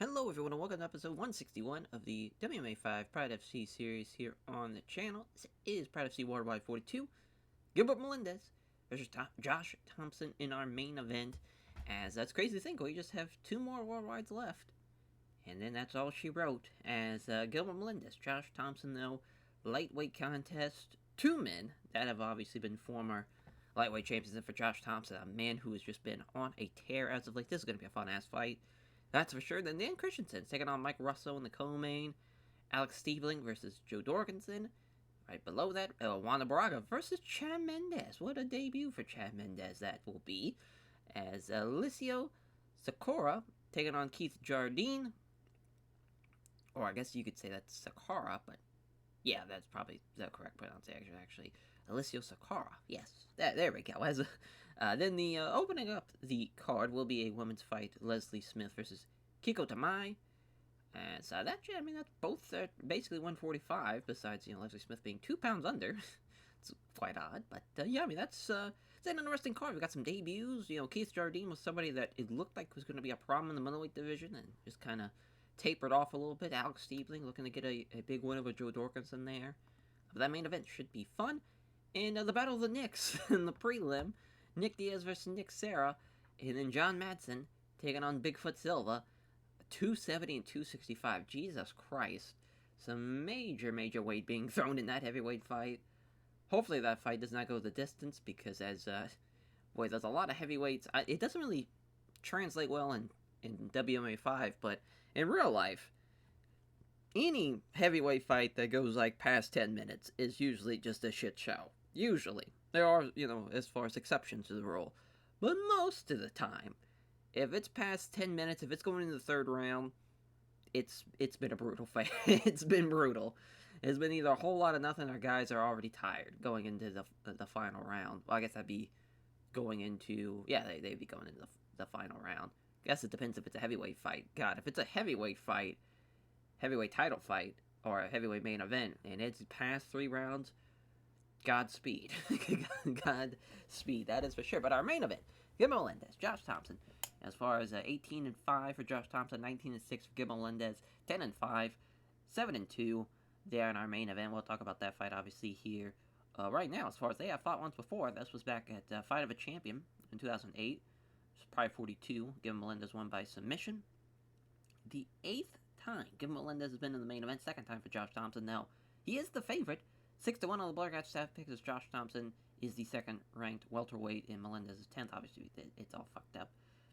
Hello everyone and welcome to episode 161 of the WMMA 5 Pride FC series here on the channel. This is Pride FC Worldwide 42. Gilbert Melendez versus Josh Thomson in our main event. As that's crazy to think, we just have two more worldwides left. And then that's all she wrote. As Gilbert Melendez, Josh Thomson though, lightweight contest, two men that have obviously been former lightweight champions. And for Josh Thomson, a man who has just been on a tear as of late, this is going to be a fun ass fight. That's for sure. Then Dan Christensen's taking on Mike Russo in the co-main. Alex Stiebling versus Joe Dorkinson. Right below that, Wanda Baraga versus Chad Mendes. What a debut for Chad Mendes that will be. As Alicio Sakura taking on Keith Jardine. Or I guess you could say that's Sakura, but yeah, that's probably the correct pronunciation actually. Alicio Sakura, yes. There we go. Then the opening up the card will be a women's fight, Leslie Smith versus Kiko Tamai. And so that's both basically 145, besides, Leslie Smith being 2 pounds under. It's quite odd, but that's an interesting card. We got some debuts. Keith Jardine was somebody that it looked like was going to be a problem in the middleweight division and just kind of tapered off a little bit. Alex Stiebling looking to get a big win over Joe Dorkinson there. But that main event should be fun. And the Battle of the Knicks in the prelim. Nick Diaz versus Nick Serra. And then John Madsen taking on Bigfoot Silva. 270 and 265. Jesus Christ. Some major weight being thrown in that heavyweight fight. Hopefully that fight does not go the distance because there's a lot of heavyweights. It doesn't really translate well in WMA 5, but in real life, any heavyweight fight that goes past 10 minutes is usually just a shit show. Usually. There are, as far as exceptions to the rule. But most of the time, if it's past 10 minutes, if it's going into the third round, it's been a brutal fight. It's been brutal. It's been either a whole lot of nothing or guys are already tired going into the final round. Well, I guess that'd be going into, they'd be going into the final round. I guess it depends if it's a heavyweight fight. God, if it's a heavyweight fight, heavyweight title fight, or a heavyweight main event, and it's past 3 rounds, Godspeed. Godspeed, that is for sure. But our main event, Gilbert Melendez, Josh Thomson. As far as 18-5 for Josh Thomson, 19-6 for Gilbert Melendez, 10-5, 7-2 there in our main event. We'll talk about that fight obviously here right now. As far as they have fought once before, this was back at Fight of a Champion in 2008. It's Pride 42. Gilbert Melendez won by submission. The 8th time Gilbert Melendez has been in the main event, 2nd time for Josh Thomson. Now, he is the favorite. 6-1 on the Black Hat staff picks as Josh Thomson is the 2nd ranked welterweight in Melendez's 10th. Obviously, it's all fucked up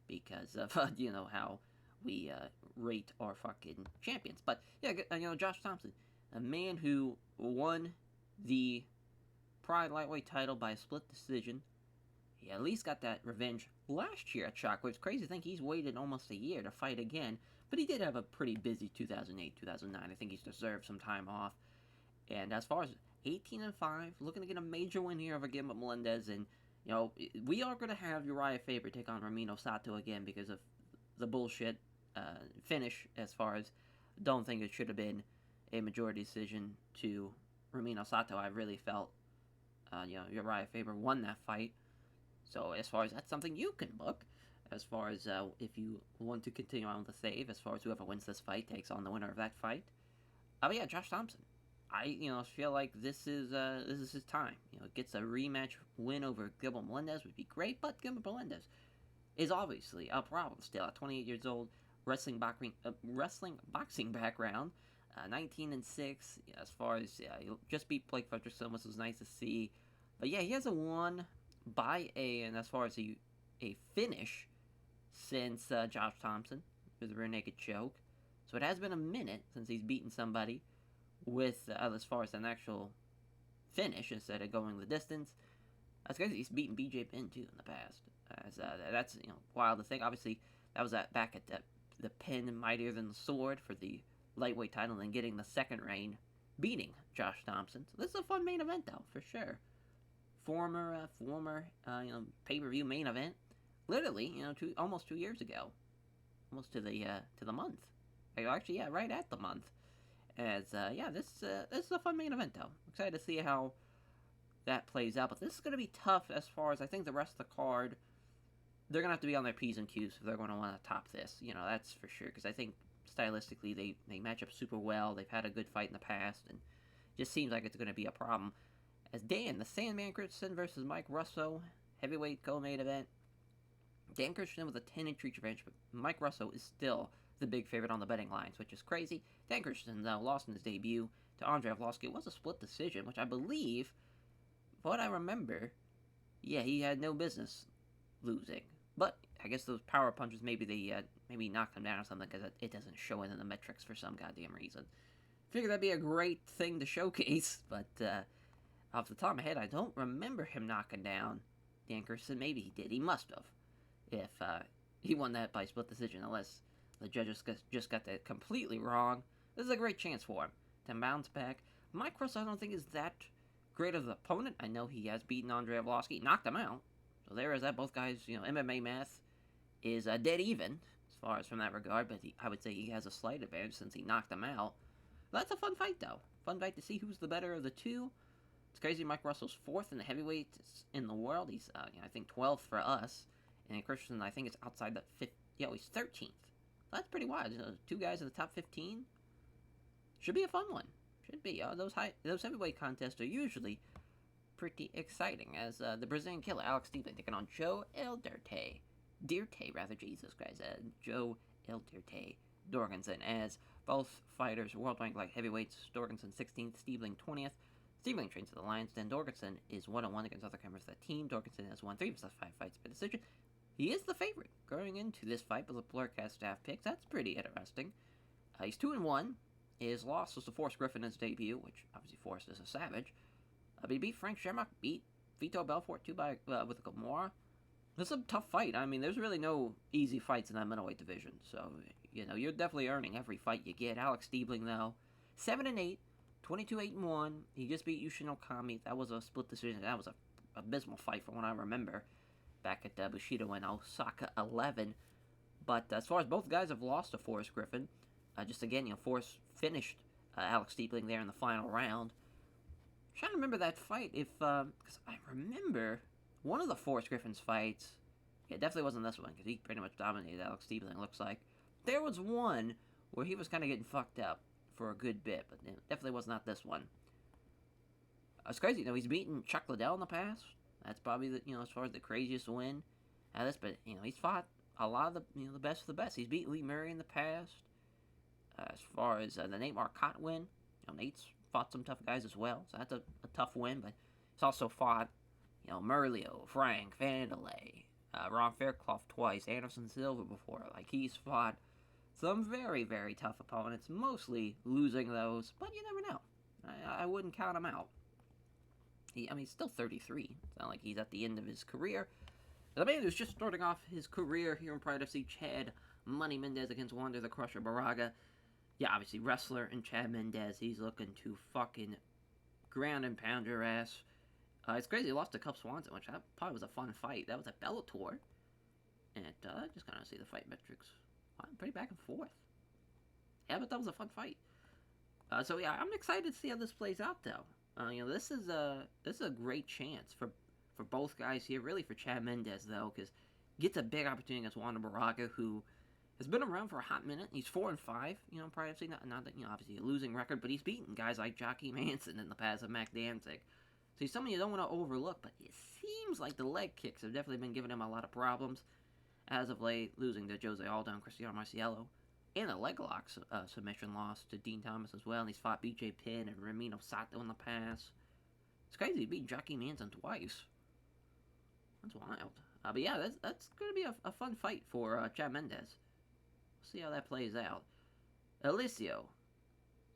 because of, how we rate our fucking champions. But, Josh Thomson, a man who won the Pride lightweight title by a split decision. He at least got that revenge last year at Shockwave. It's crazy to think he's waited almost a year to fight again. But he did have a pretty busy 2008, 2009. I think he's deserved some time off. And as far as 18-5, looking to get a major win here over Gilbert Melendez. And, we are going to have Uriah Faber take on Ramiro Sato again because of the bullshit finish as far as don't think it should have been a majority decision to Ramiro Sato. I really felt, Uriah Faber won that fight. So as far as that's something you can book, as far as if you want to continue on with the save, as far as whoever wins this fight takes on the winner of that fight. But yeah, Josh Thomson. I feel like this is his time. Gets a rematch win over Gilbert Melendez would be great, but Gilbert Melendez is obviously a problem still. At 28 years old, wrestling boxing background, 19-6. As far as he just beat Blake Frederickson, which was nice to see. But yeah, he hasn't won by and as far as a finish since Josh Thomson with a rear naked choke. So it has been a minute since he's beaten somebody with as far as an actual finish instead of going the distance. That's crazy. He's beaten BJ Penn too in the past. That's wild to think. Obviously, that was back at the Penn Mightier Than the Sword for the lightweight title, and getting the 2nd reign, beating Josh Thomson. So this is a fun main event though, for sure. Former pay-per-view main event, literally almost 2 years ago, almost to the month. Actually, yeah, right at the month. As this is a fun main event though. Excited to see how that plays out. But this is going to be tough as far as I think the rest of the card. They're going to have to be on their P's and Q's if they're going to want to top this. That's for sure. Because I think stylistically, they match up super well. They've had a good fight in the past, and just seems like it's going to be a problem. As Dan, the Sandman Christensen versus Mike Russo, heavyweight co-main event. Dan Christensen with a 10-inch reach advantage, but Mike Russo is still the big favorite on the betting lines, which is crazy. Dan Christensen, though, lost in his debut to Andrei Arlovski. It was a split decision, which I believe, what I remember, yeah, he had no business losing. But I guess those power punches, maybe they knocked him down or something, because it doesn't show in the metrics for some goddamn reason. Figured that'd be a great thing to showcase, but off the top of my head, I don't remember him knocking down Dan Christensen. Maybe he did. He must have. If he won that by split decision, unless the judges just got that completely wrong. This is a great chance for him to bounce back. Mike Russo, I don't think, is that great of an opponent. I know he has beaten Andrei Arlovski, knocked him out. So there is that. Both guys, MMA math is dead even as far as from that regard, but I would say he has a slight advantage since he knocked him out. That's a fun fight, though. Fun fight to see who's the better of the two. It's crazy. Mike Russell's 4th in the heavyweights in the world. He's, I think, 12th for us. And Christensen, I think, is outside the 5th. Yeah, he's 13th. That's pretty wild. Two guys in the top 15. Should be a fun one. Should be. Those heavyweight contests are usually pretty exciting. As the Brazilian killer, Alex Stevens, taking on Joe El Dirte. Jesus Christ. Joe El Dirte Dorgensen. As both fighters world ranked like heavyweights. Dorgensen 16th, Stiebling 20th. Stiebling trains to the Lions. Then Dorgensen is 1-1 against other members of the team. Dorgensen has won 3 of his last 5 fights by decision. He is the favorite going into this fight with the Blurcast staff picks. That's pretty interesting. He's 2-1. His loss was to Forrest Griffin in his debut, which obviously Forrest is a savage. But he beat Frank Shamrock, beat Vitor Belfort too with a Gamora. This is a tough fight. I mean, there's really no easy fights in that middleweight division. So, you're definitely earning every fight you get. Alex Stiebling, though, 7-8, 22-8-1. He just beat Yushin Okami. That was a split decision. That was a abysmal fight from what I remember back at Bushido in Osaka 11. But as far as both guys have lost to Forrest Griffin, just again, Forrest finished Alex Stiebling there in the final round. I'm trying to remember that fight because I remember one of the Forrest Griffin's fights. Yeah, it definitely wasn't this one because he pretty much dominated Alex Stiebling, looks like. There was one where he was kind of getting fucked up for a good bit, but it definitely was not this one. It's crazy, he's beaten Chuck Liddell in the past. That's probably as far as the craziest win out of this. But he's fought a lot of the best of the best. He's beat Lee Murray in the past. As far as the Nate Marcotte win, Nate's fought some tough guys as well, so that's a tough win. But he's also fought Merlio, Frank Vanderlei, Ron Fairclough twice, Anderson Silva before. Like, he's fought some very, very tough opponents, mostly losing those. But you never know. I wouldn't count him out. He's still 33. It's not like he's at the end of his career. The man who's just starting off his career here in Pride FC, Chad Money Mendez against Wander the Crusher Baraga. Yeah, obviously wrestler and Chad Mendez. He's looking to fucking ground and pound your ass. It's crazy. He lost to Cub Swanson, which that probably was a fun fight. That was at Bellator. And just kind of see the fight metrics. Pretty back and forth. Yeah, but that was a fun fight. So yeah, I'm excited to see how this plays out, though. This is a great chance for both guys here. Really for Chad Mendez, though, because he gets a big opportunity against Wander Baraga, who has been around for a hot minute. He's 4-5. Probably not that obviously a losing record, but he's beaten guys like Jockey Manson in the past of Mac Danzig. So he's someone you don't want to overlook. But it seems like the leg kicks have definitely been giving him a lot of problems as of late, losing to Jose Aldo and Cristiano Marciello. And a leg lock submission loss to Dean Thomas as well. And he's fought BJ Penn and Ramiro Sato in the past. It's crazy. He beat Jockey Manson twice. That's wild. But yeah, that's going to be a fun fight for Chad Mendez. We'll see how that plays out. Alicio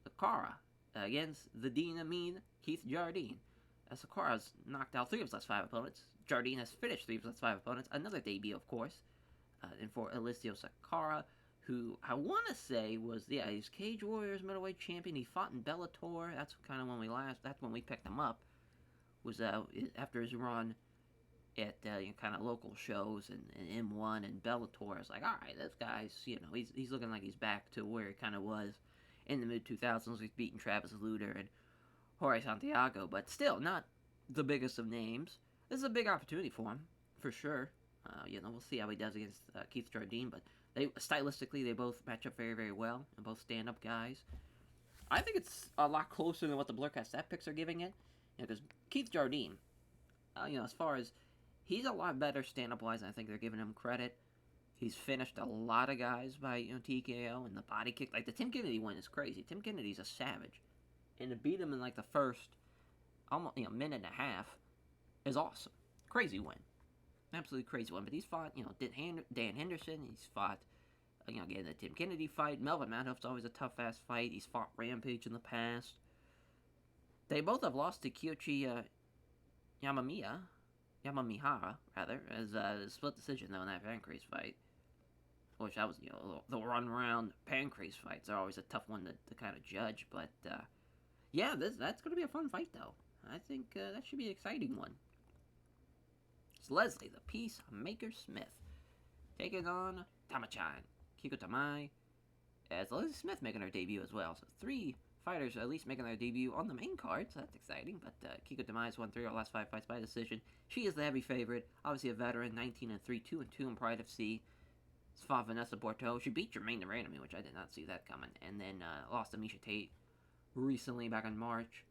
Sakara against the Dean Amin Keith Jardine. Sakara's knocked out 3 of his last 5 opponents. Jardine has finished 3 of his last 5 opponents. Another debut, of course. And for Alicio Sakara, who I want to say was, he's Cage Warriors middleweight champion. He fought in Bellator. That's kind of that's when we picked him up. Was after his run at kind of local shows and M1 and Bellator. I was like, all right, this guy's, he's looking like he's back to where he kind of was in the mid-2000s. He's beaten Travis Lutter and Jorge Santiago, but still not the biggest of names. This is a big opportunity for him, for sure. We'll see how he does against Keith Jardine, but Stylistically, they both match up very, very well, and both stand-up guys. I think it's a lot closer than what the Blurcast stat picks are giving it, because Keith Jardine, as far as he's a lot better stand-up wise than I think they're giving him credit. He's finished a lot of guys by TKO and the body kick. Like the Tim Kennedy win is crazy. Tim Kennedy's a savage, and to beat him in like the first almost minute and a half is awesome. Crazy win, absolutely crazy win. But he's fought Dan Henderson. He's fought again the Tim Kennedy fight. Melvin Manhoef's always a tough ass fight. He's fought Rampage in the past. They both have lost to Kyoichi Yamamihara, rather, as a split decision, though, in that Pancrase fight. Which that was, the run-around Pancrase fights are always a tough one to kind of judge. But, yeah, that's going to be a fun fight, though. I think that should be an exciting one. It's Leslie, the Peacemaker Smith, taking on Tamachan, Kiko Tamai, as Leslie Smith making her debut as well. So 3 fighters at least making their debut on the main card, so that's exciting. But Kiko Tamai has won 3 of her last 5 fights by decision. She is the heavy favorite, obviously a veteran, 19-3, 2-2 in Pride FC. Fought Vanessa Borto. She beat Jermaine the Randomly, which I did not see that coming. And then lost to Misha Tate recently, back in March.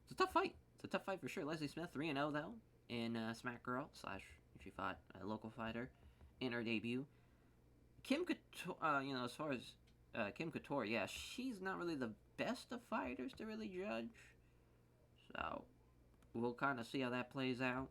It's a tough fight. It's a tough fight for sure. Leslie Smith, 3-0 though, in Smack Girl / she fought a local fighter in her debut. Kim Couture, as far as Kim Couture, yeah, she's not really the best of fighters to really judge. So, we'll kind of see how that plays out.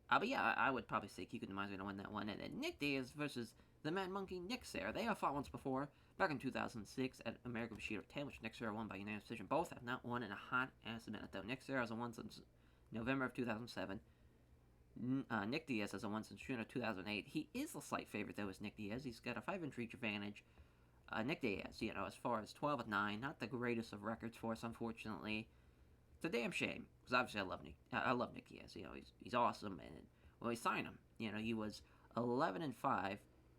But yeah, I would probably say Kiko Tamai's going to win that one. And then Nick Diaz versus the Mad Monkey Nick Serra. They have fought once before, back in 2006 at American Bushido 10, which Nick Serra won by unanimous decision. Both have not won in a hot-ass minute, though. Nick Serra hasn't won since November of 2007. Nick Diaz hasn't won since June of 2008. He is a slight favorite, though, as Nick Diaz. He's got a 5-inch reach advantage. Nick Diaz, as far as 12-9, not the greatest of records for us, unfortunately. It's a damn shame, because obviously I love Nick Diaz. He's awesome, and when we signed him, he was 11-5.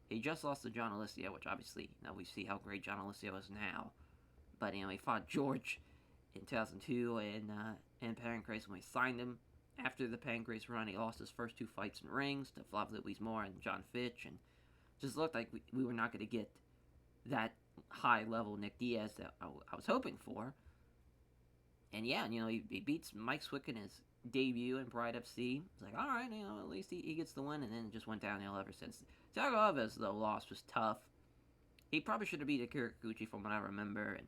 He just lost to John Alicia, which obviously, we see how great John Alicia is now. But he fought George in 2002 in Pancrase when we signed him. After the Pancrase run, he lost his first 2 fights in rings to Flav Louis-Moore and John Fitch, and just looked like we were not going to get that high level Nick Diaz that I was hoping for. And yeah, he beats Mike Swick in his debut in Pride FC. It's like, all right, at least he gets the win, and then it just went downhill ever since. Thiago Alves, though, loss was tough. He probably should have beat Akira Kikuchi from what I remember, and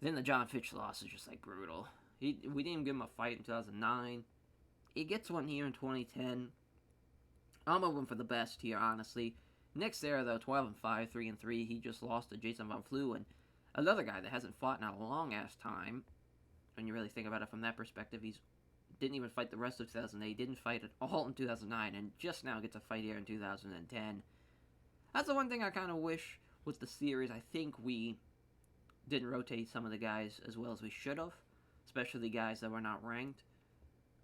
then the John Fitch loss is just, brutal. We didn't even give him a fight in 2009. He gets one here in 2010. I'm hoping for the best here, honestly. Nick Serra, though, 12-5, 3-3. He just lost to Jason Von Flue, and another guy that hasn't fought in a long-ass time. When you really think about it from that perspective, he didn't even fight the rest of 2008, didn't fight at all in 2009, and just now gets a fight here in 2010. That's the one thing I kind of wish with the series. I think we didn't rotate some of the guys as well as we should have, especially the guys that were not ranked.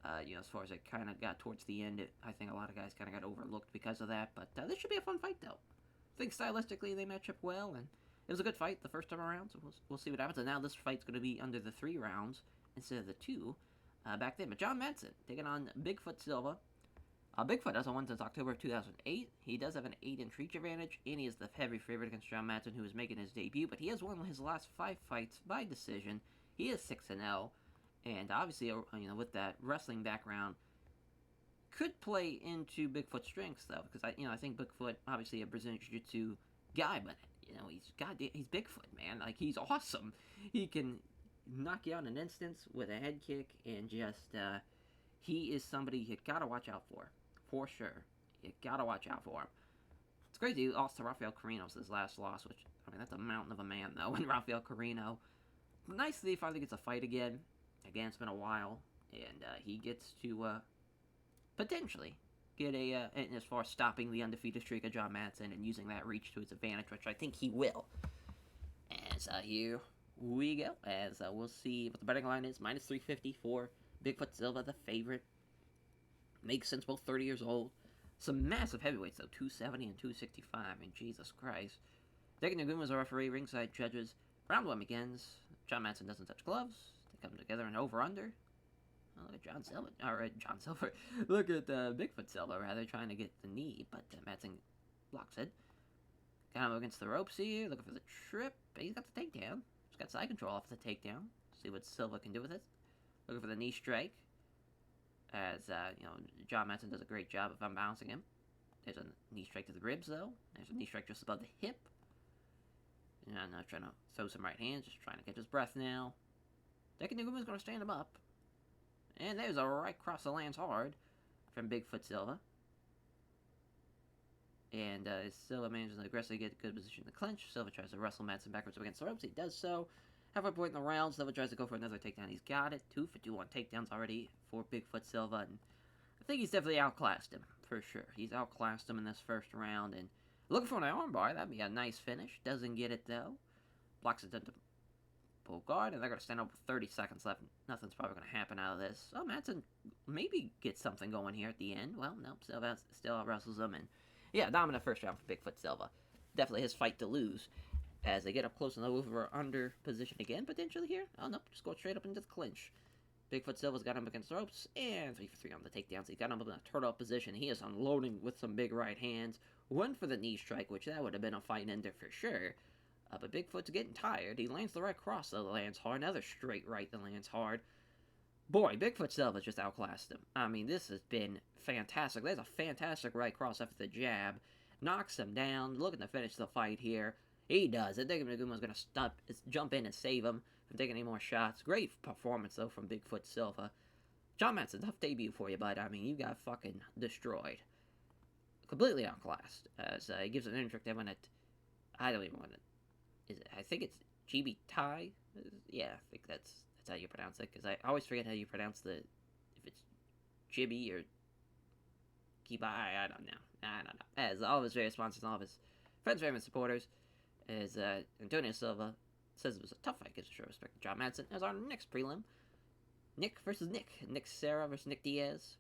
As far as it kind of got towards the end, I think a lot of guys kind of got overlooked because of that, but this should be a fun fight, though. I think stylistically they match up well, and it was a good fight the first time around, so we'll see what happens. And now this fight's going to be under the 3 rounds instead of the 2 back then. But John Madsen taking on Bigfoot Silva. Bigfoot hasn't won since October of 2008. He does have an 8-inch reach advantage, and he is the heavy favorite against John Madsen, who is making his debut. But he has won his last 5 fights by decision. He is 6-0, and obviously, with that wrestling background, could play into Bigfoot's strengths though, because I think Bigfoot, obviously a Brazilian Jiu-Jitsu guy, but he's Bigfoot, man. He's awesome. He can knock you out in an instant with a head kick, and just he is somebody you gotta watch out for sure. You gotta watch out for him. It's crazy. He lost to Rafael Carino's his last loss, which that's a mountain of a man though. And Rafael Carino, nice that he finally gets a fight again. Again, it's been a while, and he gets to potentially get as far as stopping the undefeated streak of John Madsen and using that reach to his advantage, which I think he will. As here we go, as we'll see what the betting line is. Minus 350 for Bigfoot Silva, the favorite. Makes sense, both 30 years old. Some massive heavyweights, though, 270 and 265. I mean, Jesus Christ. Degen Naguma's a referee, ringside judges. Round 1 begins. John Madsen doesn't touch gloves. They come together and over-under. Oh, look at John Silver. Look at Bigfoot Silva, rather, trying to get the knee. But Madsen Blocks it. Got him against the ropes here, looking for the trip. He's got the takedown. He's got side control off the takedown. See what Silva can do with it. Looking for the knee strike. As, John Madsen does a great job of unbalancing him. There's a knee strike to the ribs, though. There's a knee strike just above the hip. And I'm not trying to throw some right hands, just trying to catch his breath now. Nagumo's going to stand him up. And there's a right cross that lands hard from Bigfoot Silva. And Silva manages to aggressively get a good position in the clinch. Silva tries to wrestle Madsen backwards up against the ropes. He does so. Halfway point in the round, Silva tries to go for another takedown. He's got it. 2 for 2 on takedowns already for Bigfoot Silva. And I think he's definitely outclassed him, for sure. He's outclassed him in this first round. And looking for an armbar. That'd be a nice finish. Doesn't get it, though. Blocks it into pull guard, and they're going to stand up with 30 seconds left. Nothing's probably going to happen out of this. Oh, Madsen maybe gets something going here at the end. Well, nope. Silva still out-wrestles him. And yeah, dominant first round for Bigfoot Silva. Definitely his fight to lose. As they get up close and over under position again, potentially here. Oh, nope, just go straight up into the clinch. Bigfoot Silva's got him against the ropes, and 3 for 3 on the takedowns. He's got him in a turtle up position. He is unloading with some big right hands. 1 for the knee strike, which that would have been a fight ender for sure. But Bigfoot's getting tired. He lands the right cross that lands hard. Another straight right that lands hard. Boy, Bigfoot Silva's just outclassed him. I mean, this has been fantastic. There's a fantastic right cross after the jab. Knocks him down, looking to finish the fight here. He does it. Nagumo's going to jump in and save him from taking any more shots. Great performance, though, from Bigfoot Silva. John Madsen, tough debut for you, bud. I mean, you got fucking destroyed. Completely outclassed. As he gives an injury to him at, I don't even want to, I think it's GB Tai? Yeah, I think that's how you pronounce it, because I always forget how you pronounce if it's Chibi or Kibai, I don't know. As all of his various sponsors and all of his friends, family, supporters, as Antonio Silva says it was a tough fight, gives a show respect to John Madsen. As our next prelim, Nick versus Nick. Nick Serra versus Nick Diaz.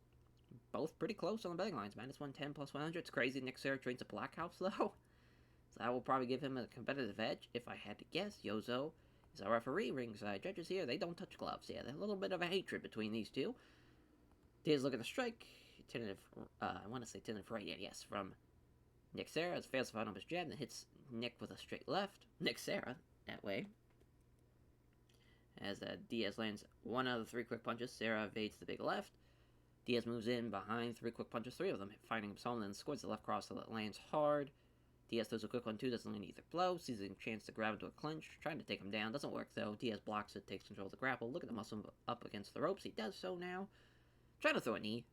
Both pretty close on the betting lines. -110, +100. It's crazy. Nick Serra trains at Black House, though. So I will probably give him a competitive edge, if I had to guess. Yozo is our referee. Ringside judges here. They don't touch gloves. Yeah, there's a little bit of a hatred between these two. Diaz looking to strike. Tentative, I want to say tentative right hand, yes, from Nick Serra. As fails to find up his jab, and hits Nick with a straight left. Nick Serra, that way. As Diaz lands 1 out of the 3 quick punches, Serra evades the big left. Diaz moves in behind 3 quick punches, 3 of them finding him solid, and then scores the left cross so that lands hard. Diaz throws a quick 1-2, doesn't land either blow, sees a chance to grab into a clinch, trying to take him down, doesn't work though. Diaz blocks it, takes control of the grapple, look at the muscle up against the ropes, he does so now. Trying to throw a knee,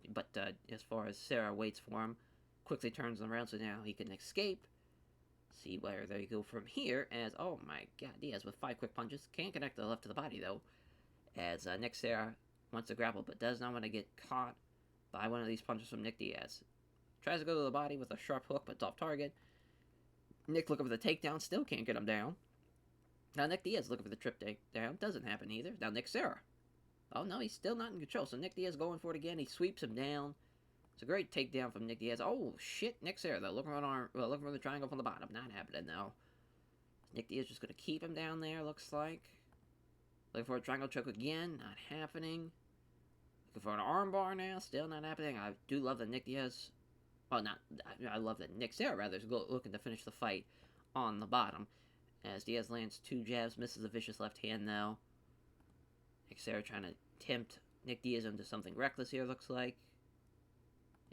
but as far as Serra waits for him, quickly turns him around so now he can escape. See where they go from here, as, oh my god, Diaz with 5 quick punches, can't connect the left to the body though, as Nick Serra wants to grapple, but does not want to get caught by one of these punches from Nick Diaz. Tries to go to the body with a sharp hook, but it's off target. Nick looking for the takedown, still can't get him down. Now Nick Diaz looking for the trip takedown, doesn't happen either. Now Nick Serra. Oh no, he's still not in control, so Nick Diaz going for it again, he sweeps him down. It's a great takedown from Nick Diaz. Oh shit, Nick Serra though, looking for the triangle from the bottom, not happening though. Nick Diaz just going to keep him down there, looks like. Looking for a triangle choke again, not happening. Looking for an armbar now, still not happening. I do love that Nick Diaz, I love that Nick Serra rather is looking to finish the fight on the bottom. As Diaz lands 2 jabs, misses a vicious left hand though. Nick Serra trying to tempt Nick Diaz into something reckless here, looks like.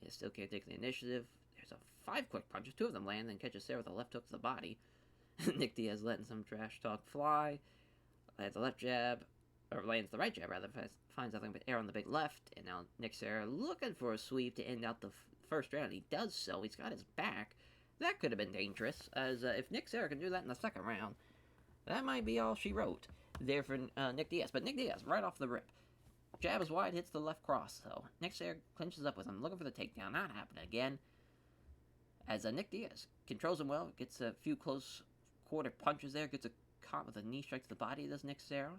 Yeah, still can't take the initiative. There's a 5 quick punches, 2 of them land, and catches Serra with a left hook to the body. Nick Diaz letting some trash talk fly. Lands the left jab, or lands the right jab rather, finds nothing but air on the big left, and now Nick Serra looking for a sweep to end out the first round. He does so, he's got his back. That could have been dangerous, as if Nick Serra can do that in the second round, that might be all she wrote there for Nick Diaz. But Nick Diaz, right off the rip. Jab is wide, hits the left cross, though. Nick Serra clinches up with him, looking for the takedown, not happening again. As Nick Diaz controls him well, gets a few close quarter punches there, gets a caught with a knee strike to the body, does Nick Serra.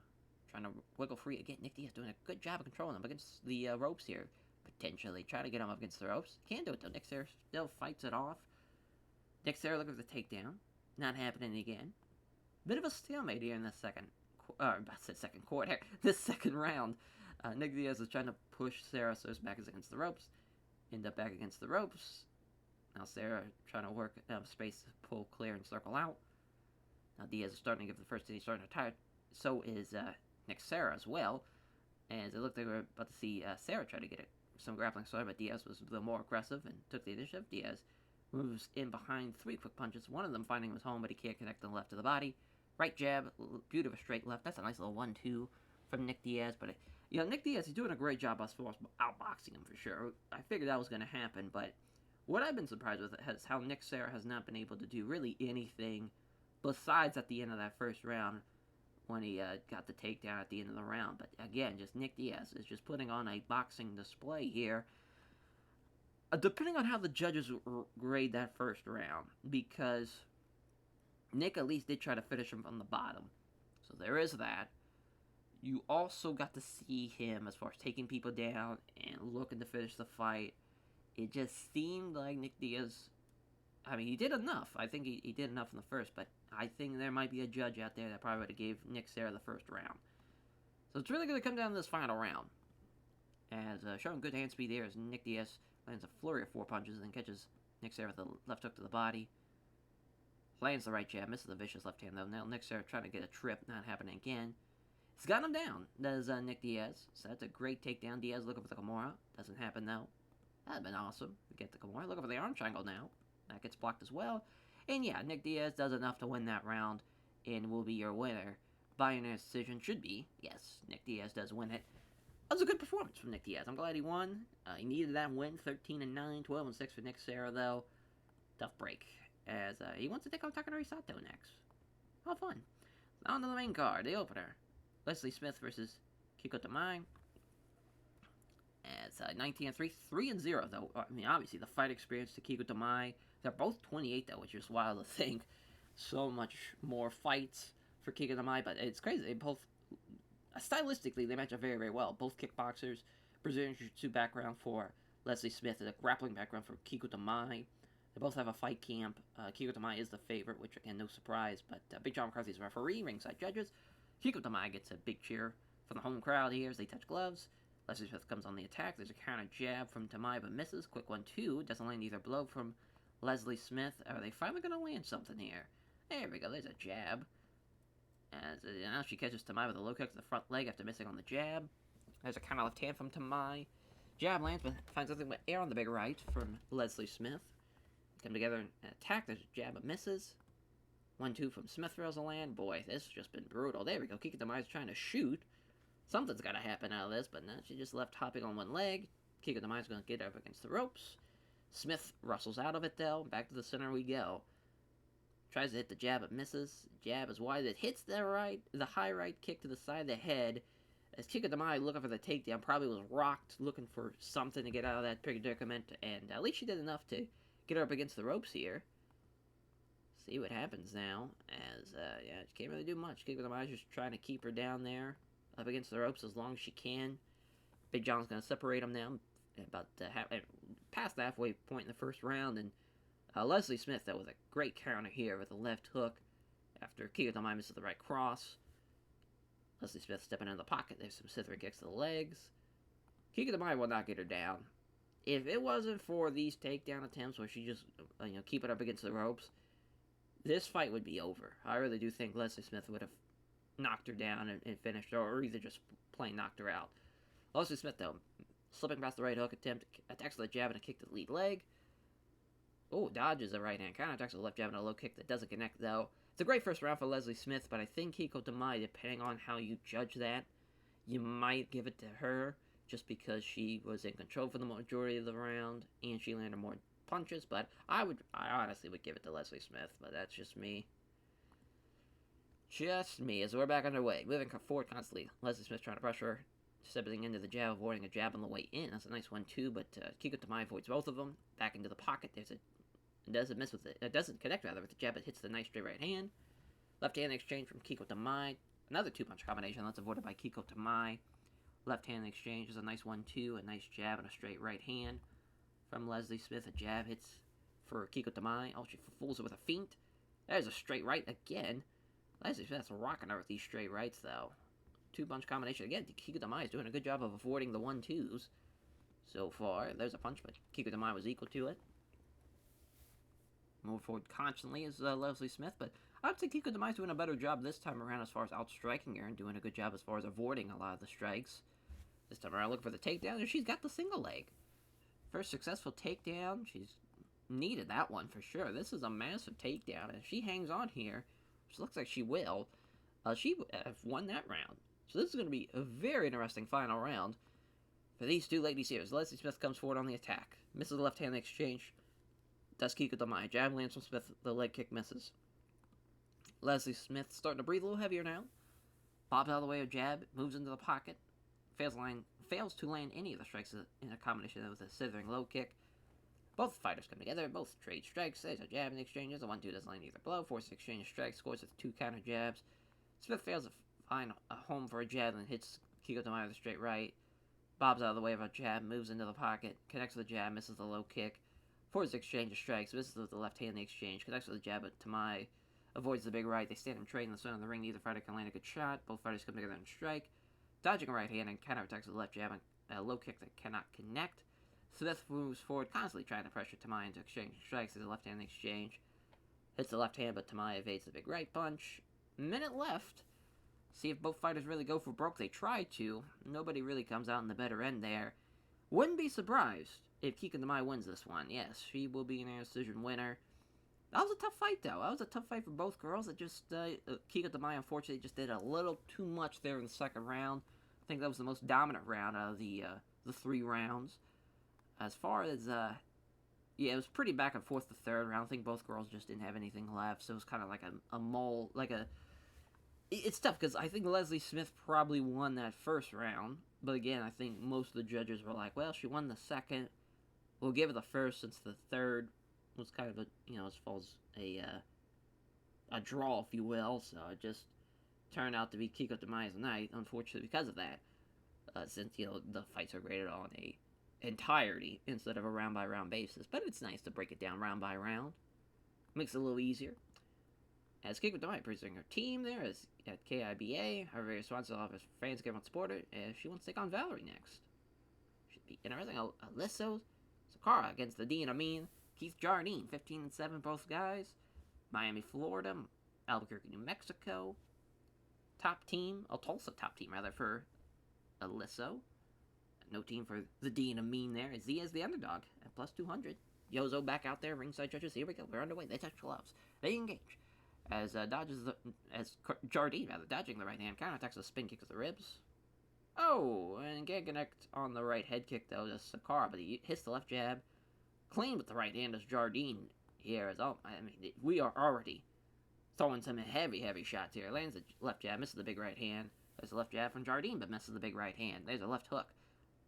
Trying to wiggle free again. Nick Diaz doing a good job of controlling him against the ropes here. Potentially trying to get him up against the ropes. Can't do it though. Nick Serra still fights it off. Nick Serra looking for the takedown. Not happening again. Bit of a stalemate here in the second quarter. This second round. Nick Diaz is trying to push Serra so his back is against the ropes. End up back against the ropes. Now Sarah trying to work space to pull clear and circle out. Now Diaz is starting to give the first hit. He's starting to tire. So is Nick Sarah as well. As it looked like we were about to see Sarah try to get it some grappling start, but Diaz was a little more aggressive and took the initiative. Diaz moves in behind 3 quick punches. One of them finding him home, but he can't connect the left to the body. Right jab, beautiful straight left. That's a nice little 1-2 from Nick Diaz. But Nick Diaz, he's doing a great job as far as outboxing him for sure. I figured that was going to happen, but what I've been surprised with is how Nick Sarah has not been able to do really anything besides at the end of that first round when he got the takedown at the end of the round. But again, just Nick Diaz is just putting on a boxing display here. Depending on how the judges grade that first round, because Nick at least did try to finish him from the bottom. So there is that. You also got to see him as far as taking people down and looking to finish the fight. It just seemed like Nick Diaz, I mean, he did enough. I think he did enough in the first, but I think there might be a judge out there that probably would have gave Nick Sarah the first round. So it's really going to come down to this final round. As showing good hand speed there as Nick Diaz lands a flurry of 4 punches and then catches Nick Sarah with a left hook to the body. Lands the right jab, misses the vicious left hand though. Now Nick Sarah trying to get a trip, not happening again. He's got him down, does Nick Diaz. So that's a great takedown. Diaz looking for the Kimura. Doesn't happen though. That'd been awesome. We get the Kimura. Looking for the arm triangle now. That gets blocked as well. And yeah, Nick Diaz does enough to win that round and will be your winner. By unanimous decision should be. Yes, Nick Diaz does win it. That was a good performance from Nick Diaz. I'm glad he won. He needed that win. 13-9, 12-6 for Nick Sarah though. Tough break. As he wants to take on Takanori Sato next. How fun. On to the main card, the opener. Leslie Smith versus Kiko Tamai. It's 19-3, 3-0 though. I mean, obviously the fight experience to Kiko Tamai. They're both 28 though, which is wild to think. So much more fights for Kiko Tamai, but it's crazy. They both, stylistically, they match up very, very well. Both kickboxers, Brazilian Jiu-Jitsu background for Leslie Smith, and a grappling background for Kiko Tamai. They both have a fight camp. Kiko Tamai is the favorite, which again, no surprise. But Big John McCarthy's referee, ringside judges. Kiko Tamai gets a big cheer from the home crowd here as they touch gloves. Leslie Smith comes on the attack. There's a counter jab from Tamai, but misses. Quick 1-2. Doesn't land either blow from Leslie Smith. Are they finally going to land something here? There we go. There's a jab. As now she catches Tamai with a low kick to the front leg after missing on the jab. There's a counter left hand from Tamai. Jab lands, but finds nothing but air on the big right from Leslie Smith. Come together and attack. There's a jab, but misses. 1-2 from Smith throws a land. Boy, this has just been brutal. There we go. Kiko Tamai's trying to shoot. Something's got to happen out of this, but no, she just left hopping on one leg. Kiko Tamai's going to get up against the ropes. Smith rustles out of it, though. Back to the center we go. Tries to hit the jab, but misses. Jab is wide. It hits the high right kick to the side of the head. As Kiko Tamai, looking for the takedown, probably was rocked, looking for something to get out of that predicament, and at least she did enough to get her up against the ropes here. See what happens now, as, yeah, she can't really do much. Kiko Tamai's just trying to keep her down there, up against the ropes as long as she can. Big John's going to separate them now, about past the halfway point in the first round, and Leslie Smith, though, with a great counter here with a left hook after Kiko Tamai misses the right cross. Leslie Smith stepping in the pocket. There's some scissor kicks to the legs. Kiko Tamai will not get her down. If it wasn't for these takedown attempts where she just, keep it up against the ropes, this fight would be over. I really do think Leslie Smith would have knocked her down and finished her, or either just plain knocked her out. Leslie Smith, though, slipping past the right hook attempt, attacks with a jab and a kick to the lead leg. Oh, dodges a right hand, counterattacks with a left jab and a low kick that doesn't connect, though. It's a great first round for Leslie Smith, but I think Kiko Tamai, depending on how you judge that, you might give it to her just because she was in control for the majority of the round and she landed more punches, but I honestly would give it to Leslie Smith, but that's just me. Just me, as we're back underway. Moving forward constantly. Leslie Smith trying to pressure her, stepping into the jab, avoiding a jab on the way in. That's a nice one, too, but Kiko Tamai avoids both of them. Back into the pocket. It doesn't miss with it. It doesn't connect, rather, with the jab. It hits the nice straight right hand. Left hand exchange from Kiko Tamai. Another two-punch combination. That's avoided by Kiko Tamai. Left hand exchange is a nice 1-2. A nice jab and a straight right hand from Leslie Smith. A jab hits for Kiko Tamai. Oh, she fools it with a feint. There's a straight right again. Leslie Smith's rocking her with these straight rights, though. Two-punch combination. Again, Kiko Tamai is doing a good job of avoiding the 1-2s so far. There's a punch, but Kiko Tamai was equal to it. move forward constantly as Leslie Smith, but I'd say Kiko Demai's doing a better job this time around as far as outstriking her and doing a good job as far as avoiding a lot of the strikes. This time around, looking for the takedown, and she's got the single leg. First successful takedown. She's needed that one for sure. This is a massive takedown, and if she hangs on here, which looks like she will, she have won that round. So this is going to be a very interesting final round for these two ladies here. As Leslie Smith comes forward on the attack, misses the left hand exchange. Does Kiko Demai. Jab lands from Smith. The leg kick misses. Leslie Smith starting to breathe a little heavier now. Bobs out of the way of jab, moves into the pocket. Fails to land any of the strikes in a combination with a slithering low kick. Both fighters come together, both trade strikes. There's a jab in the exchanges. The 1-2 doesn't land either blow. Forces exchange strikes, scores with 2 counter jabs. Smith fails to find a home for a jab and hits Kiko Demai with a straight right. Bobs out of the way of a jab, moves into the pocket, connects with the jab, misses the low kick. Forces exchange of strikes, misses with the left hand in the exchange, connects with the jab, but Demai avoids the big right. They stand and trade in the center of the ring. Neither fighter can land a good shot. Both fighters come together and strike. Dodging a right hand and counterattacks with a left jab and a low kick that cannot connect. Smith moves forward, constantly trying to pressure Demai into exchange strikes as a left hand exchange. Hits the left hand, but Demai evades the big right punch. Minute left. See if both fighters really go for broke. They try to. Nobody really comes out in the better end there. Wouldn't be surprised if Kiko Demai wins this one. Yes, she will be an air decision winner. That was a tough fight, though. That was a tough fight for both girls. It just, Kiko Demai, unfortunately, just did a little too much there in the second round. I think that was the most dominant round out of the 3 rounds. As far as, yeah, it was pretty back and forth the third round. I think both girls just didn't have anything left, so it was kind of like a mole, like a... It's tough, because I think Leslie Smith probably won that first round, but again, I think most of the judges were like, well, she won the second, we'll give her the first since the third was kind of a, as far as a draw, if you will, so it just turned out to be Kiko Demai's night, unfortunately, because of that, since, the fights are graded on a entirety instead of a round-by-round basis, but it's nice to break it down round by round. Makes it a little easier. As Kiko Demai presenting her team there is at KIBA, her very responsive office fans get on support her, and she wants to take on Valerie next. Should be interesting. Alyssa Sakara against the Dean Amin. Keith Jardine, 15-7 both guys. Miami, Florida. Albuquerque, New Mexico. Tulsa top team rather for Alyssa. No team for the Dean Amin there. Zia is the underdog at plus 200. Yozo back out there, ringside judges. Here we go. We're underway. They touch gloves. They engage. As Jardine dodging the right hand, counterattacks with a spin kick with the ribs. Oh, and can't connect on the right head kick though to Sakara, but he hits the left jab. Clean with the right hand as Jardine here is we are already throwing some heavy shots here. Lands the left jab, misses the big right hand. There's a left jab from Jardine, but misses the big right hand. There's a left hook.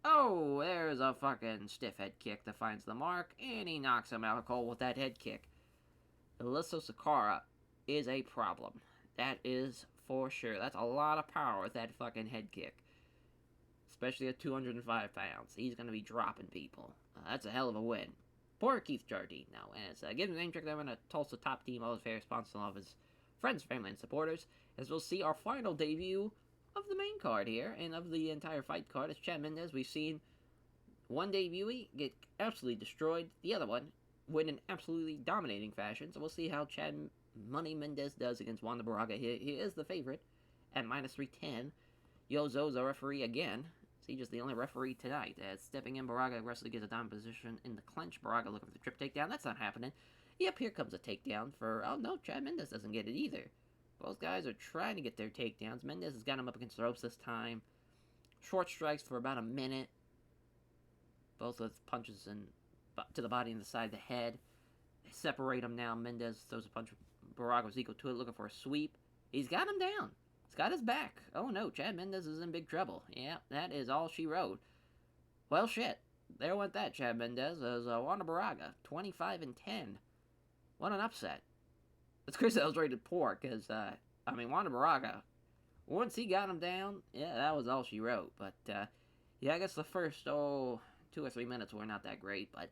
Oh, there's a fucking stiff head kick that finds the mark, and he knocks him out cold with that head kick. Alyssa Sakara is a problem. That is for sure. That's a lot of power with that fucking head kick. Especially at 205 pounds. He's going to be dropping people. That's a hell of a win. Poor Keith Jardine, now. As gives a name check there in a Tulsa top team, always very responsible of his friends, family, and supporters. As we'll see our final debut of the main card here, and of the entire fight card. As Chad Mendes, we've seen one debutee get absolutely destroyed. The other one win in absolutely dominating fashion. So we'll see how Chad Money Mendes does against Wanda Baraga. He is the favorite at minus 310. Yozo's a referee again. He's just the only referee tonight. As stepping in, Baraga aggressively gets a down position in the clinch. Baraga looking for the trip takedown. That's not happening. Yep, here comes a takedown for... Oh, no, Chad Mendes doesn't get it either. Both guys are trying to get their takedowns. Mendes has got him up against the ropes this time. Short strikes for about a minute. Both with punches to the body and the side of the head. They separate him now. Mendes throws a punch. Baraga was equal to it, looking for a sweep. He's got him down. He's got his back. Oh no, Chad Mendes is in big trouble. Yeah, that is all she wrote. Well, shit. There went that, Chad Mendes. As Wanda Baraga, 25-10. What an upset. It's crazy that was rated poor, because, Wanda Baraga, once he got him down, yeah, that was all she wrote. But, yeah, I guess the first, 2 or 3 minutes were not that great, but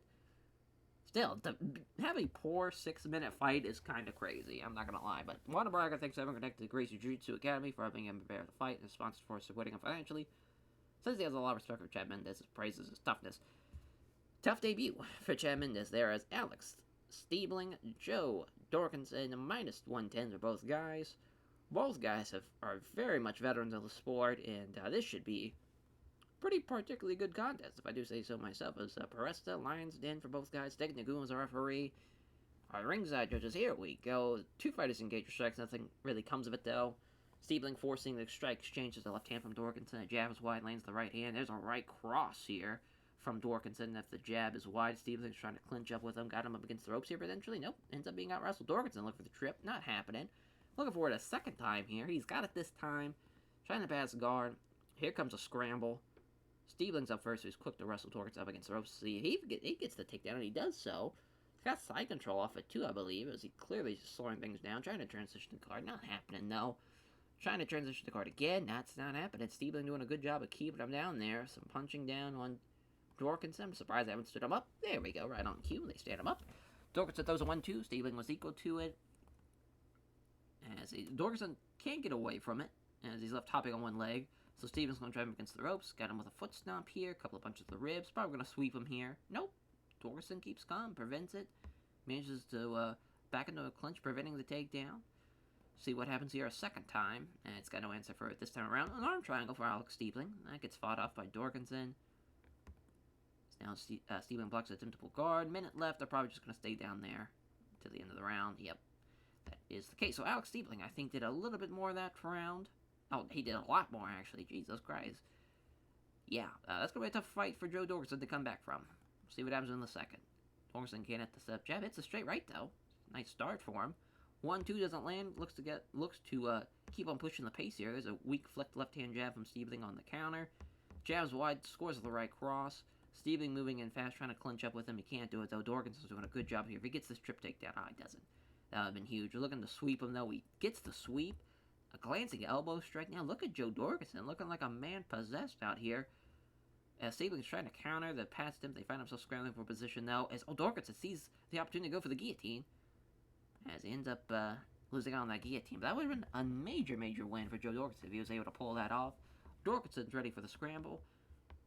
still, to have a poor 6-minute fight is kind of crazy, I'm not going to lie. But Wanda Baraga thanks everyone connected to the Gracie Jiu-Jitsu Academy for helping him prepare the fight, and sponsors for supporting him financially. Says he has a lot of respect for Chad Mendes, praises his toughness. Tough debut for Chad Mendes there as Alex Stiebling, Joe Dorkinson, minus 110 for both guys. Both guys are very much veterans of the sport, and this should be pretty particularly good contest, if I do say so myself, as Peresta, Lyons, Den for both guys, Dick Nagoon as a referee. Our ringside judges, here we go. Two fighters engage for strikes, nothing really comes of it though. Stiebling forcing the strike exchanges the left hand from Dorkinson, a jab is wide, lands the right hand. There's a right cross here from Dorkinson. If the jab is wide, Stiebling's trying to clinch up with him, got him up against the ropes here, but eventually, nope, ends up being out wrestled. Dorkinson look for the trip, not happening. Looking for it a second time here. He's got it this time. Trying to pass guard. Here comes a scramble. Stiebling's up first, so he's quick to wrestle Dorkinson up against the ropes. See, he gets the takedown, and he does so. He's got side control off it, too, I believe, as he clearly is slowing things down. Trying to transition the guard. Not happening, though. Trying to transition the guard again. That's not happening. Stiebling doing a good job of keeping him down there. Some punching down on Dorkinson. I'm surprised they haven't stood him up. There we go, right on cue. They stand him up. Dorkinson throws a 1-2. Stiebling was equal to it. Dorkinson can't get away from it, as he's left hopping on one leg. So Stiebling's going to drive him against the ropes. Got him with a foot stomp here. A couple of punches to the ribs. Probably going to sweep him here. Nope. Dorkinson keeps calm. Prevents it. Manages to back into a clinch, preventing the takedown. See what happens here a second time. And it's got no answer for it this time around. An arm triangle for Alex Stiebling. That gets fought off by Dorkinson. Now Stiebling blocks a attemptable guard. Minute left. They're probably just going to stay down there to the end of the round. Yep. That is the case. So Alex Stiebling, I think, did a little bit more that round. Oh, he did a lot more, actually. Jesus Christ. Yeah, that's going to be a tough fight for Joe Dorkinson to come back from. See what happens in the second. Dorkinson can't hit the step jab. Hits a straight right, though. Nice start for him. 1-2 doesn't land. Looks to keep on pushing the pace here. There's a weak flicked left-hand jab from Stiebling on the counter. Jabs wide, scores the right cross. Stiebling moving in fast, trying to clinch up with him. He can't do it, though. Dorkinson's doing a good job here. If he gets this trip takedown, he doesn't. That would have been huge. We're looking to sweep him, though. He gets the sweep. A glancing elbow strike. Now look at Joe Dorkinson, looking like a man possessed out here. As Stiebling's trying to counter the pass attempt, they find themselves scrambling for position, though. As Dorkinson sees the opportunity to go for the guillotine. As he ends up losing out on that guillotine. But that would have been a major, major win for Joe Dorkinson if he was able to pull that off. Dorkinson's ready for the scramble.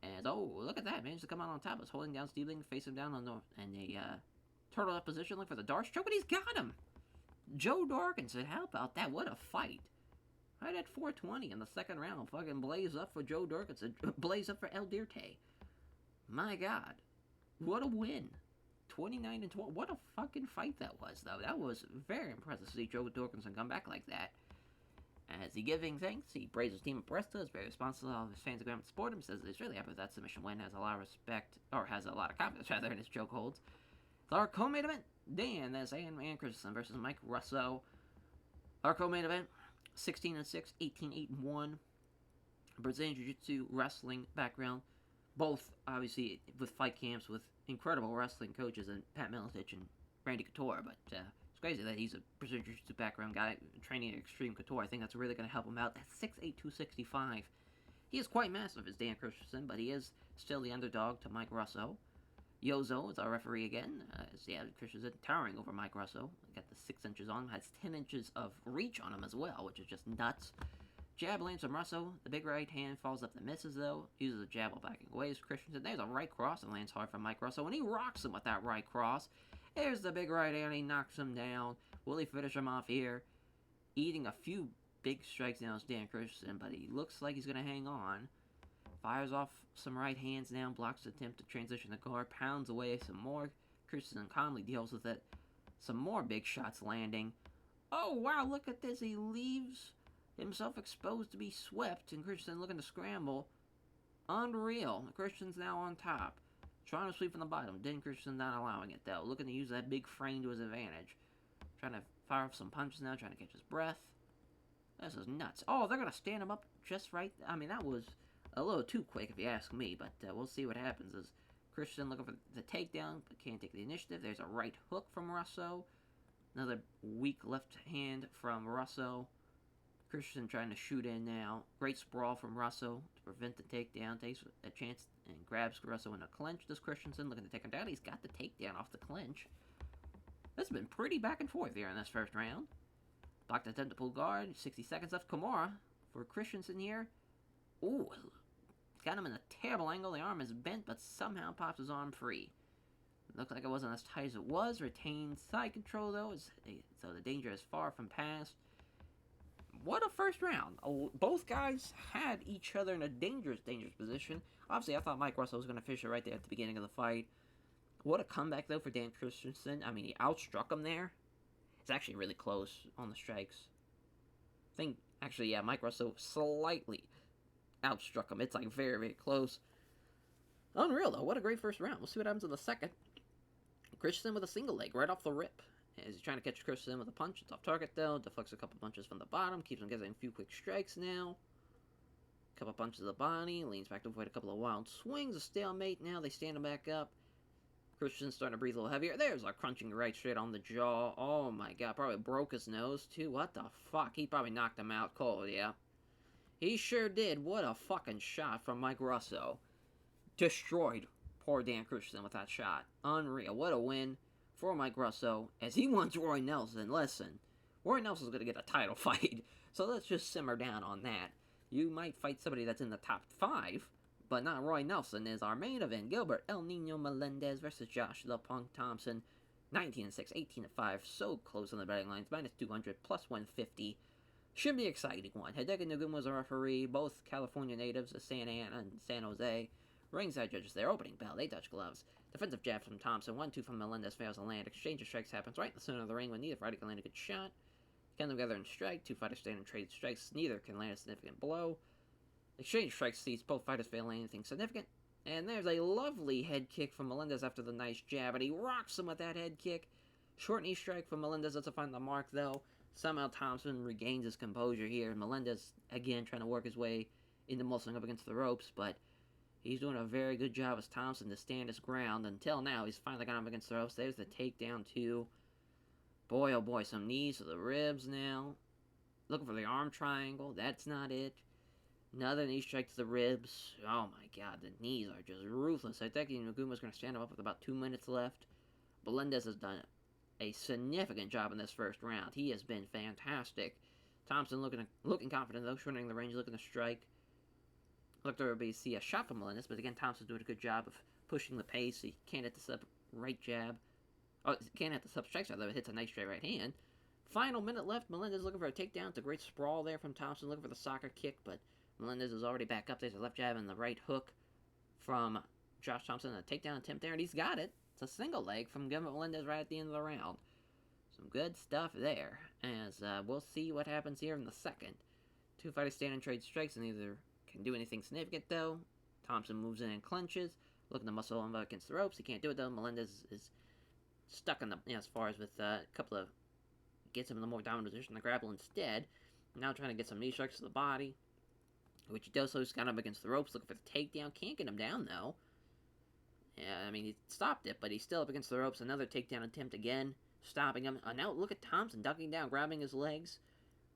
As, look at that. Managed to come out on top. Was holding down Stiebling, face him down on the turtle up position, looking for the Darce choke, but he's got him. Joe Dorkinson, how about that? What a fight. Right at 4:20 in the second round. Fucking blaze up for Joe Dorkinson. Blaze up for El Dirte. My God. What a win. 29-12. What a fucking fight that was, though. That was very impressive to see Joe Dorkinson come back like that. As he giving thanks, he praises his team at Bresta. Is very responsible of his fans around to support him. Says he's really happy with that submission win. Has a lot of respect, or has a lot of confidence, rather, in his chokeholds. Our co-main event, Dan, that's Ian Christensen versus Mike Russo. Our co-main event, 16-6, 18-8-1. Brazilian Jiu-Jitsu wrestling background. Both, obviously, with fight camps with incredible wrestling coaches and Pat Melendez and Randy Couture. But it's crazy that he's a Brazilian Jiu-Jitsu background guy training at Extreme Couture. I think that's really going to help him out. At 6'8", 265. He is quite massive as Dan Christensen, but he is still the underdog to Mike Russo. Yozo is our referee again. Christensen towering over Mike Russo. Got the 6 inches on him. Has 10 inches of reach on him as well, which is just nuts. Jab lands from Russo. The big right hand falls up and misses, though. Uses a jab while backing away. Christensen, there's a right cross and lands hard from Mike Russo. And he rocks him with that right cross. There's the big right hand. He knocks him down. Will he finish him off here? Eating a few big strikes now is Dan Christensen, but he looks like he's going to hang on. Fires off some right hands now, blocks the attempt to transition the guard, pounds away some more. Christensen calmly deals with it. Some more big shots landing. Oh, wow, look at this. He leaves himself exposed to be swept, and Christensen looking to scramble. Unreal. Christensen's now on top. Trying to sweep from the bottom. Dan Christensen not allowing it, though. Looking to use that big frame to his advantage. Trying to fire off some punches now, trying to catch his breath. This is nuts. Oh, they're going to stand him up just right. I mean, that was a little too quick, if you ask me, but we'll see what happens. As Christensen looking for the takedown, but can't take the initiative. There's a right hook from Russo. Another weak left hand from Russo. Christensen trying to shoot in now. Great sprawl from Russo to prevent the takedown. Takes a chance and grabs Russo in a clinch. Does Christensen looking to take him down? He's got the takedown off the clinch. This has been pretty back and forth here in this first round. Blocked attempt to pull guard. 60 seconds left. Kimura for Christensen here. Ooh, got him in a terrible angle. The arm is bent, but somehow pops his arm free. Looked like it wasn't as tight as it was. Retained side control, though, so the danger is far from past. What a first round. Both guys had each other in a dangerous position. Obviously, I thought Mike Russell was going to finish it right there at the beginning of the fight. What a comeback, though, for Dan Christensen. I mean, he outstruck him there. It's actually really close on the strikes. I think, actually, yeah, Mike Russell slightly outstruck him. It's like very, very close. Unreal, though. What a great first round. We'll see what happens in the second. Christensen with a single leg right off the rip. As he's trying to catch Christensen with a punch. It's off target, though. Deflects a couple punches from the bottom. Keeps him getting a few quick strikes now. Couple punches to the body. Leans back to avoid a couple of wild swings. A stalemate now. They stand him back up. Christensen's starting to breathe a little heavier. There's a crunching right straight on the jaw. Oh, my God. Probably broke his nose, too. What the fuck? He probably knocked him out cold, yeah. He sure did. What a fucking shot from Mike Russo. Destroyed poor Dan Christensen with that shot. Unreal. What a win for Mike Russo, as he wants Roy Nelson. Listen, Roy Nelson's going to get a title fight, so let's just simmer down on that. You might fight somebody that's in the top 5, but not Roy Nelson. Is our main event. Gilbert El Nino Melendez versus Josh the Punk Thomson. 19-6, 18-5, so close on the betting lines. Minus 200, plus 150. Should be an exciting one. Hideki Nagumo was a referee. Both California natives of Santa Ana and San Jose. Ringside judges there. Opening bell. They touch gloves. Defensive jab from Thomson. 1-2 from Melendez. Fails to land. Exchange of strikes happens right in the center of the ring when neither fighter can land a good shot. Come together and strike. Two fighters stand and trade strikes. Neither can land a significant blow. Exchange of strikes sees both fighters fail to land anything significant. And there's a lovely head kick from Melendez after the nice jab. And he rocks him with that head kick. Short knee strike from Melendez. Doesn't find the mark, though. Somehow Thomson regains his composure here. Melendez, again, trying to work his way into muscling up against the ropes. But he's doing a very good job as Thomson to stand his ground. Until now, he's finally got him against the ropes. There's the takedown, too. Boy, oh boy, some knees to the ribs now. Looking for the arm triangle. That's not it. Another knee strike to the ribs. Oh my God, the knees are just ruthless. I think Nagumo's going to stand him up with about 2 minutes left. Melendez has done a significant job in this first round. He has been fantastic. Thomson looking confident, though, shortening the range, looking to strike. Looked to see a shot from Melendez, but again, Thomson's doing a good job of pushing the pace. He can't hit the sub right jab. Oh, can't hit the sub strikes, although it hits a nice straight right hand. Final minute left. Melendez looking for a takedown. It's a great sprawl there from Thomson, looking for the soccer kick, but Melendez is already back up. There's a left jab and the right hook from Josh Thomson. A takedown attempt there, and he's got it. It's a single leg from Gilbert Melendez right at the end of the round. Some good stuff there, as we'll see what happens here in the second. Two fighters stand and trade strikes, and neither can do anything significant, though. Thomson moves in and clenches, looking to muscle him against the ropes. He can't do it, though. Melendez is stuck in the, as far as with a couple of, gets him in the more dominant position to grapple instead. Now trying to get some knee strikes to the body, which he does, so he's got him against the ropes, looking for the takedown. Can't get him down, though. Yeah, I mean, he stopped it, but he's still up against the ropes. Another takedown attempt again, stopping him. Now look at Thomson ducking down, grabbing his legs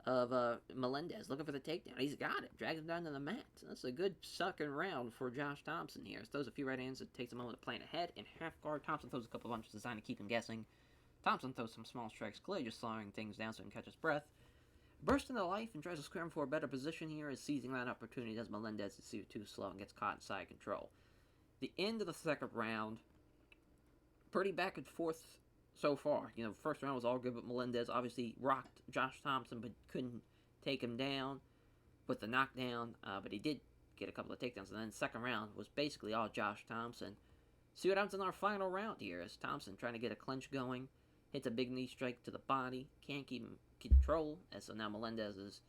of Melendez, looking for the takedown. He's got it, drags him down to the mat. That's a good second round for Josh Thomson here. Throws a few right hands, it takes a moment to plan ahead. In half guard, Thomson throws a couple of punches designed to keep him guessing. Thomson throws some small strikes, clearly just slowing things down so he can catch his breath. Bursts into life and tries to scramble for a better position here, as seizing that opportunity as Melendez is too slow and gets caught in side control. The end of the second round, pretty back and forth so far. You know, first round was all good, but Melendez obviously rocked Josh Thomson, but couldn't take him down with the knockdown, but he did get a couple of takedowns, and then the second round was basically all Josh Thomson. See what happens in our final round here, as Thomson trying to get a clinch going, hits a big knee strike to the body, can't keep him control, and so now Melendez is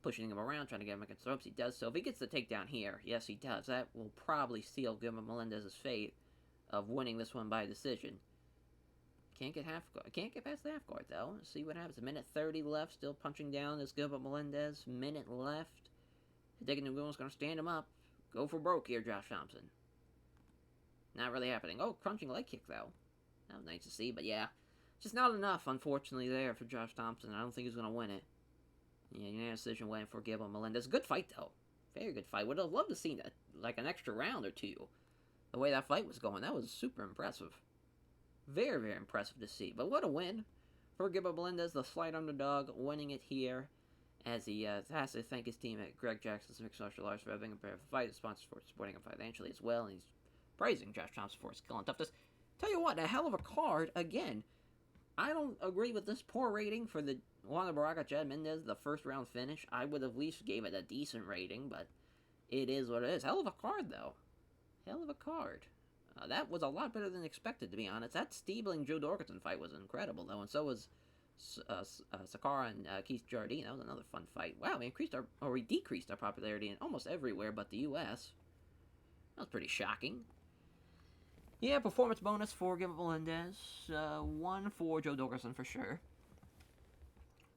pushing him around, trying to get him against the ropes. He does so. If he gets the takedown here, yes, he does. That will probably seal Gilbert Melendez's fate of winning this one by decision. Can't get past the half guard, though. Let's see what happens. A minute 30 left, still punching down as Gilbert Melendez. Minute left. Hideki Nagumo's going to stand him up. Go for broke here, Josh Thomson. Not really happening. Oh, crunching leg kick, though. That was nice to see, but yeah. Just not enough, unfortunately, there for Josh Thomson. I don't think he's going to win it. Yeah, unanimous decision win for Gilbert Melendez. Good fight, though. Very good fight. Would have loved to see like an extra round or two. The way that fight was going, that was super impressive. Very, very impressive to see. But what a win for Gilbert Melendez, the slight underdog, winning it here, as he has to thank his team at Greg Jackson's Mixed Martial Arts for having a pair of fight sponsors for supporting him financially as well, and he's praising Josh Thomson for his skill and toughness. Tell you what, a hell of a card. Again, I don't agree with this poor rating for the Juan Baraka Chad Mendez, the first round finish. I would have at least gave it a decent rating, but it is what it is. Hell of a card, though. Hell of a card. That was a lot better than expected, to be honest. That Stiebling Joe Dorkinson fight was incredible, though, and so was Sakara and Keith Jardine. That was another fun fight. Wow, we decreased our popularity in almost everywhere but the U.S. That was pretty shocking. Yeah, performance bonus for Gilbert Melendez. 1 for Joe Dorkinson for sure.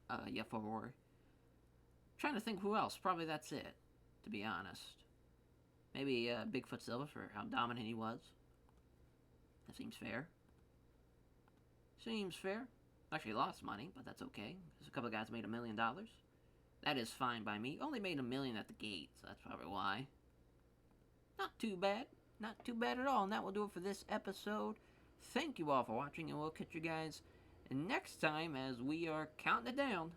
For... Trying to think who else. Probably that's it, to be honest. Maybe Bigfoot Silva for how dominant he was. That seems fair. Seems fair. Actually lost money, but that's okay. Because a couple of guys made $1 million. That is fine by me. Only made $1 million at the gate, so that's probably why. Not too bad. Not too bad at all. And that will do it for this episode. Thank you all for watching, and we'll catch you guys next time as we are counting it down.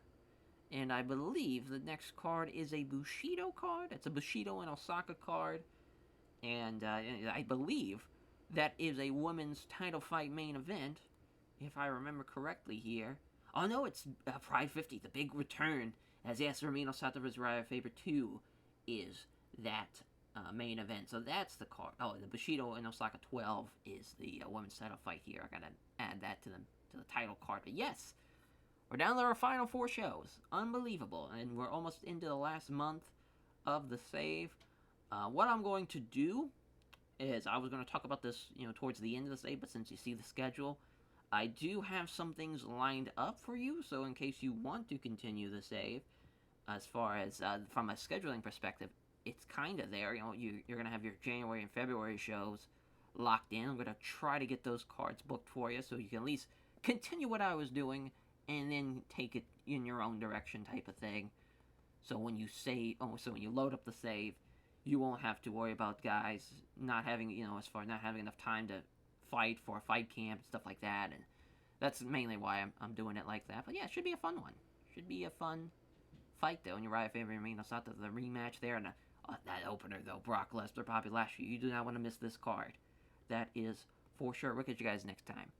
And I believe the next card is a Bushido card. It's a Bushido and Osaka card. And I believe that is a women's title fight main event, if I remember correctly here. Oh no, it's Pride 50, the big return. As yes, Ramino Sato vs. Raya Faber 2 is that main event. So that's the card. Oh, the Bushido and Osaka 12 is the women's title fight here. I gotta add that to the title card. But yes, we're down to our final 4 shows. Unbelievable. And we're almost into the last month of the save. What I'm going to do is, I was going to talk about this, towards the end of the save, but since you see the schedule, I do have some things lined up for you, so in case you want to continue the save, as far as, from a scheduling perspective, it's kind of there. You're going to have your January and February shows locked in. I'm going to try to get those cards booked for you, so you can at least continue what I was doing, and then take it in your own direction type of thing. So when you when you load up the save, you won't have to worry about guys not having, not having enough time to fight for a fight camp and stuff like that. And that's mainly why I'm doing it like that. But yeah, it should be a fun one. Should be a fun fight, though. And Uriah Faber and Ramino Sato, the rematch there. And that opener, though, Brock Lesnar, Bobby Lashley. You do not want to miss this card. That is for sure. We'll catch you guys next time.